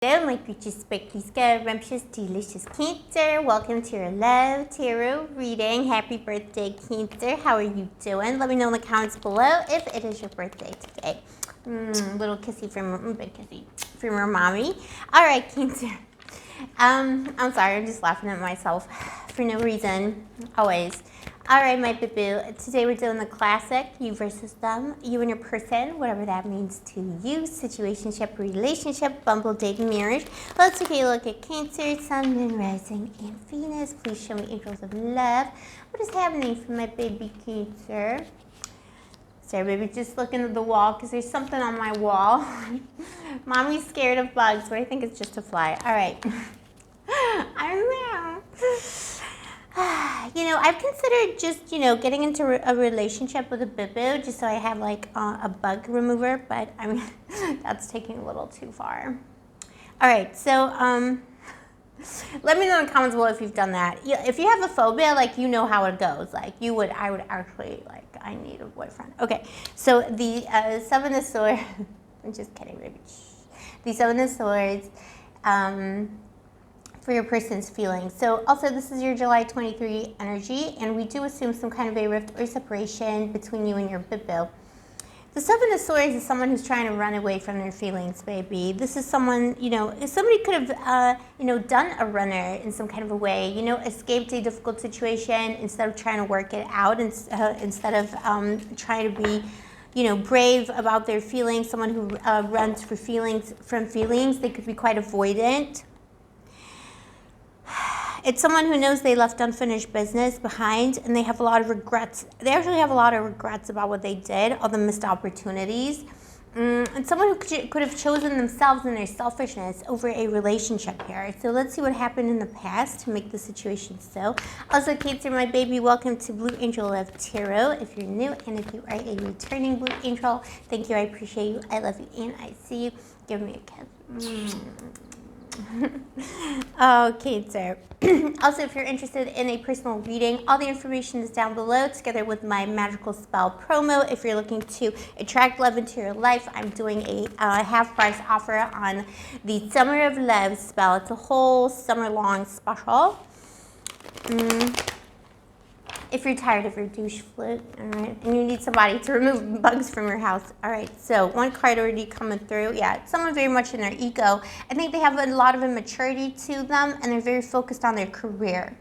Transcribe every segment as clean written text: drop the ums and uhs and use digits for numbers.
Hello, my peachy, spiky, scrumptious, delicious Cancer. Welcome to your Love Tarot reading. Happy birthday, Cancer. How are you doing? Let me know in the comments below if it is your birthday today. Little kissy from big kissy from your mommy. All right, Cancer. I'm sorry, I'm just laughing at myself for no reason. Always. All right, my boo-boo. Today we're doing the classic, you versus them, you and your person, whatever that means to you, situationship, relationship, bumble, dating, marriage. Let's take a look at Cancer, Sun, Moon, Rising, and Venus. Please show me angels of love. What is happening for my baby Cancer? Sorry, baby, just looking at the wall because there's something on my wall. Mommy's scared of bugs, but I think it's just a fly. All right. I don't know. I've considered just, getting into a relationship with a boo-boo just so I have like a bug remover, but I mean, that's taking a little too far. All right, so let me know in the comments below if you've done that. If you have a phobia, like, you know how it goes. Like, I would actually, like, I need a boyfriend. Okay, so the Seven of Swords, I'm just kidding, baby. The Seven of Swords, for your person's feelings. So also, this is your July 23 energy, and we do assume some kind of a rift or separation between you and your boo-boo. The Seven of Swords is someone who's trying to run away from their feelings, baby. This is someone, somebody could have, done a runner in some kind of a way, escaped a difficult situation instead of trying to work it out, instead of trying to be, brave about their feelings. Someone who runs from feelings, they could be quite avoidant. It's someone who knows they left unfinished business behind, and they have a lot of regrets. They actually have a lot of regrets about what they did, all the missed opportunities. And someone who could have chosen themselves and their selfishness over a relationship here. So let's see what happened in the past to make the situation so. Also, Cancer, my baby, welcome to Blue Angel Love Tarot. If you're new and if you are a returning Blue Angel, thank you, I appreciate you, I love you, and I see you. Give me a kiss. Oh, Cancer. Also, if you're interested in a personal reading, all the information is down below, together with my magical spell promo. If you're looking to attract love into your life, I'm doing a half-price offer on the Summer of Love spell. It's a whole summer-long special. If you're tired of your douche flute, all right, and you need somebody to remove bugs from your house, all right, so one card already coming through. Yeah, someone very much in their ego. I think they have a lot of immaturity to them, and they're very focused on their career.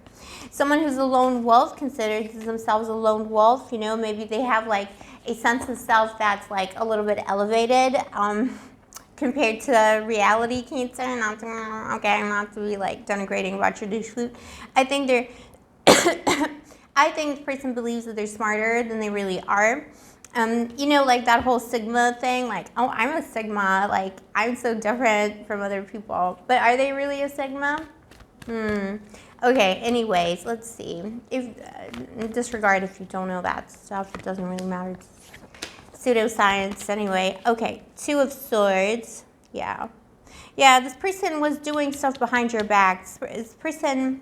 Someone who's a lone wolf considers themselves a lone wolf. Maybe they have like a sense of self that's like a little bit elevated compared to reality, Cancer. Not to be like denigrating about your douche flute. I think they're... I think the person believes that they're smarter than they really are. Like that whole Sigma thing, like, oh, I'm a Sigma, like, I'm so different from other people. But are they really a Sigma? Okay, anyways, let's see. Disregard if you don't know that stuff. It doesn't really matter. It's pseudoscience anyway. Okay, Two of Swords. Yeah, this person was doing stuff behind your back. This person...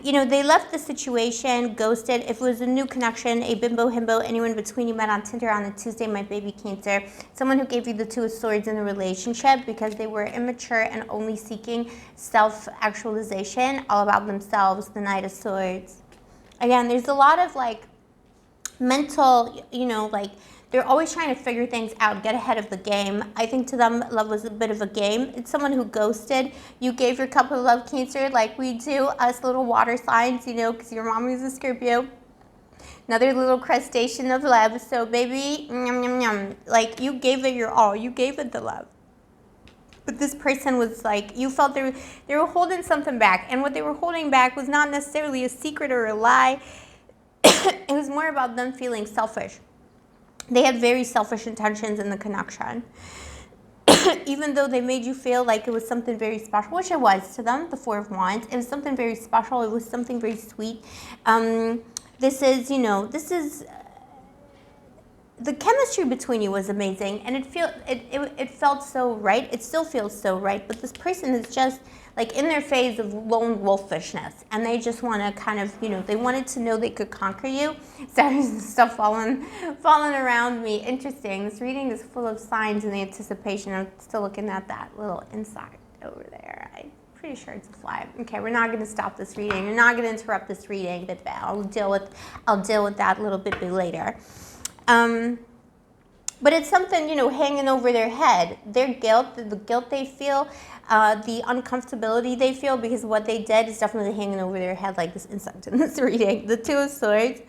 they left the situation, ghosted. If it was a new connection, a bimbo, himbo, anyone between you met on Tinder on a Tuesday, my baby Cancer, someone who gave you the Two of Swords in the relationship because they were immature and only seeking self-actualization, all about themselves, the Knight of Swords. Again, there's a lot of like mental, they're always trying to figure things out, get ahead of the game. I think to them, love was a bit of a game. It's someone who ghosted. You gave your cup of love, Cancer, like we do, us little water signs, because your mommy's a Scorpio. Another little crustacean of love. So, baby, yum, yum, yum. Like, you gave it your all. You gave it the love. But this person was like, you felt they were holding something back. And what they were holding back was not necessarily a secret or a lie. It was more about them feeling selfish. They had very selfish intentions in the connection. Even though they made you feel like it was something very special, which it was to them, the Four of Wands. It was something very special. It was something very sweet. This is the chemistry between you was amazing, and it felt so right. It still feels so right, but this person is just like in their phase of lone wolfishness, and they just want to kind of, they wanted to know they could conquer you. Sorry, stuff falling around me. Interesting. This reading is full of signs and the anticipation. I'm still looking at that little insect over there. I'm pretty sure it's a fly. Okay, we're not going to stop this reading. We're not going to interrupt this reading, but I'll deal with that a little bit later. But it's something, hanging over their head. Their guilt, the guilt they feel, the uncomfortability they feel because what they did is definitely hanging over their head like this insect in this reading. The Two of Swords.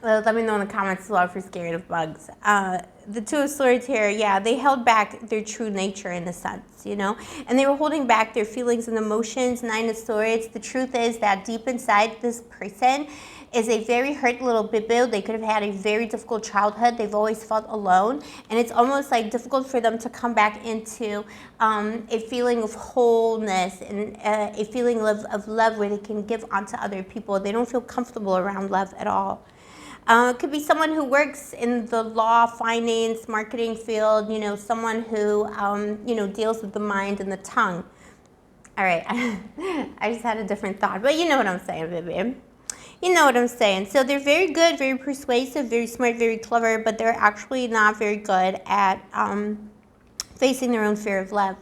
Let me know in the comments as well if you're scared of bugs. The Two of Swords here, yeah, they held back their true nature in a sense, and they were holding back their feelings and emotions. Nine of Swords. The truth is that deep inside this person is a very hurt little bibbo. They could have had a very difficult childhood. They've always felt alone, and it's almost like difficult for them to come back into a feeling of wholeness and a feeling of love where they can give onto other people. They don't feel comfortable around love at all. It could be someone who works in the law, finance, marketing field, someone who, deals with the mind and the tongue. All right, I just had a different thought, but you know what I'm saying, baby. You know what I'm saying. So they're very good, very persuasive, very smart, very clever, but they're actually not very good at facing their own fear of love.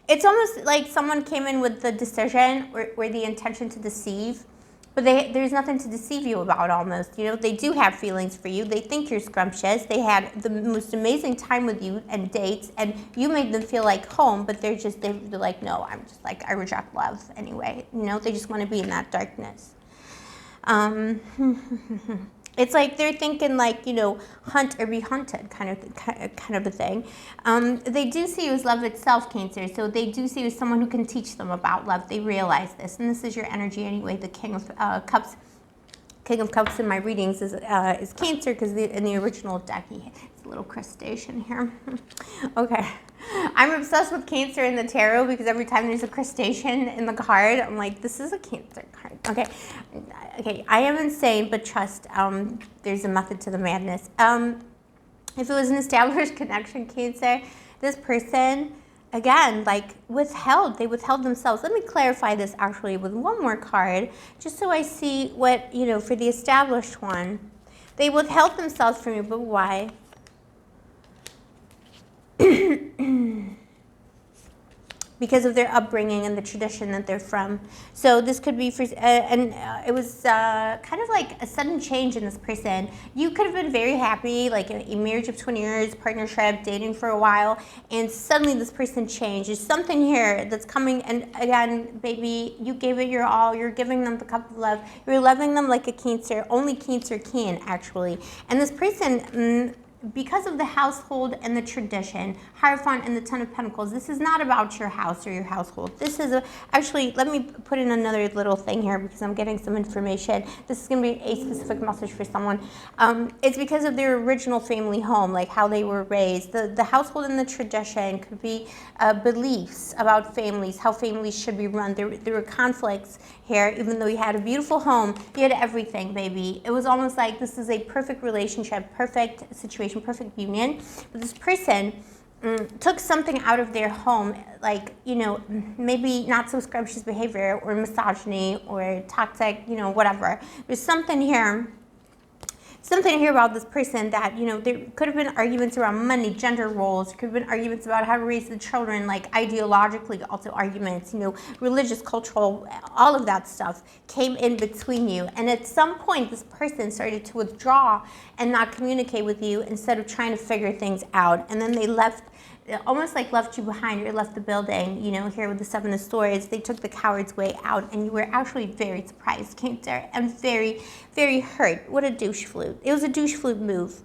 It's almost like someone came in with the decision or the intention to deceive, but there's nothing to deceive you about almost. They do have feelings for you. They think you're scrumptious. They had the most amazing time with you and dates, and you made them feel like home, but they're like, no, I reject love anyway. They just want to be in that darkness. It's like they're thinking like, hunt or be hunted kind of a thing. They do see you as love itself, Cancer. So they do see you as someone who can teach them about love. They realize this. And this is your energy anyway. The King of Cups. King of Cups in my readings is Cancer because in the original deck, it's a little crustacean here. Okay. I'm obsessed with Cancer in the tarot because every time there's a crustacean in the card, I'm like, this is a Cancer card. Okay, I am insane, but trust, there's a method to the madness. If it was an established connection, Cancer, this person, again, they withheld themselves. Let me clarify this actually with one more card, just so I see what, for the established one. They withheld themselves from you, but why? Because of their upbringing and the tradition that they're from. So this could be for, it was kind of like a sudden change in this person. You could have been very happy, like a marriage of 20 years, partnership, dating for a while, and suddenly this person changed. There's something here that's coming, and again, baby, you gave it your all. You're giving them the cup of love. You're loving them like a Cancer. Only Cancer can, actually. And this person, because of the household and the tradition, Hierophant and the Ten of Pentacles, this is not about your house or your household. This is actually, let me put in another little thing here because I'm getting some information. This is going to be a specific message for someone. It's because of their original family home, like how they were raised. The household and the tradition could be beliefs about families, how families should be run. There were conflicts here. Even though you had a beautiful home, you had everything, baby. It was almost like this is a perfect relationship, perfect situation, perfect union. But this person took something out of their home, like, maybe not so scrumptious behavior or misogyny or toxic, whatever. There's something here about this person that, there could have been arguments around money, gender roles, could have been arguments about how to raise the children, like ideologically also arguments, religious, cultural, all of that stuff came in between you. And at some point, this person started to withdraw and not communicate with you instead of trying to figure things out. And then they left, almost like left you behind or left the building, here with the Seven of Swords. They took the coward's way out, and you were actually very surprised, Cancer, and very, very hurt. What a douche flute. It was a douche flute move.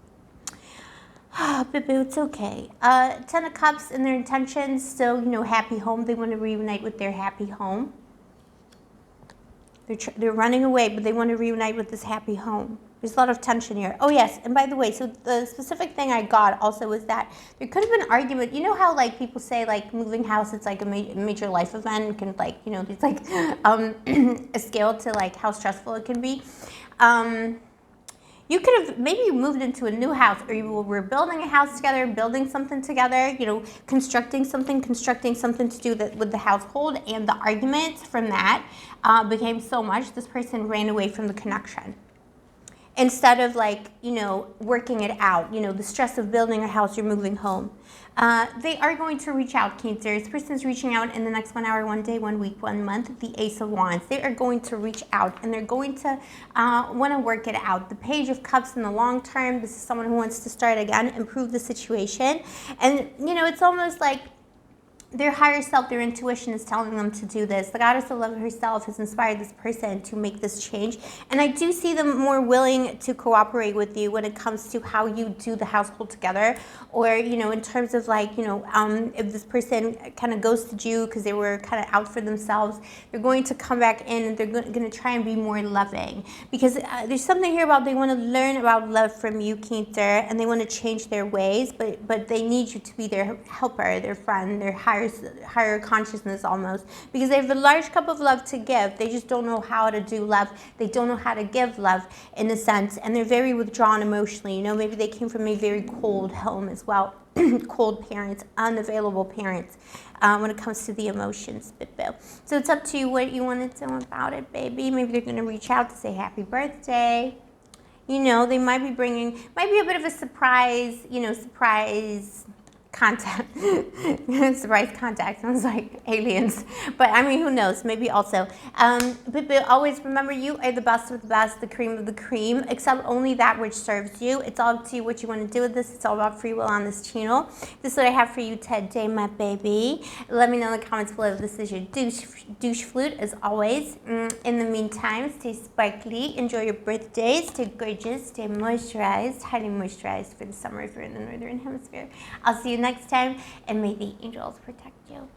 Boo, it's okay. Ten of Cups and their intentions, still, happy home. They want to reunite with their happy home. They're running away, but they want to reunite with this happy home. There's a lot of tension here. Oh, yes, and by the way, so the specific thing I got also was that there could have been an argument. You know how, people say, moving house, it's like a major life event. It can, there's, a scale to, how stressful it can be. You could have, maybe you moved into a new house, or you were building a house together, building something together, you know, constructing something to do that with the household, and the arguments from that became so much, this person ran away from the connection. Instead of, like, you know, working it out, you know, the stress of building a house, you're moving home. They are going to reach out, Cancer. This person's reaching out in the next 1 hour, 1 day, 1 week, 1 month. The Ace of Wands. They are going to reach out, and they're going to want to work it out. The Page of Cups in the long term. This is someone who wants to start again, improve the situation. And, you know, it's almost like their higher self, their intuition is telling them to do this. The goddess of love herself has inspired this person to make this change. And I do see them more willing to cooperate with you when it comes to how you do the household together. Or, you know, in terms of, like, you know, if this person kind of ghosted you because they were kind of out for themselves, they're going to come back in and they're going to try and be more loving. Because there's something here about they want to learn about love from you, Cancer, and they want to change their ways, but they need you to be their helper, their friend, their higher consciousness almost, because they have a large cup of love to give. They just don't know how to do love. They don't know how to give love in a sense, and they're very withdrawn emotionally. You know, maybe they came from a very cold home as well. Cold parents, unavailable parents when it comes to the emotions, Boo. So it's up to you what you want to do about it, baby. Maybe they're going to reach out to say happy birthday. You know, they might be bringing, might be a bit of a surprise, you know, surprise contact. Surprise contact sounds like aliens, but I mean, who knows, maybe also. But always remember, you are the best of the best, the cream of the cream. Accept only that which serves you. It's all up to you what you want to do with this. It's all about free will on this channel. This is what I have for you today, my baby. Let me know in the comments below if this is your douche flute, as always. In the meantime, stay sparkly, enjoy your birthday, stay gorgeous, stay moisturized, highly moisturized for the summer if you're in the northern hemisphere. I'll see you next time, and may the angels protect you.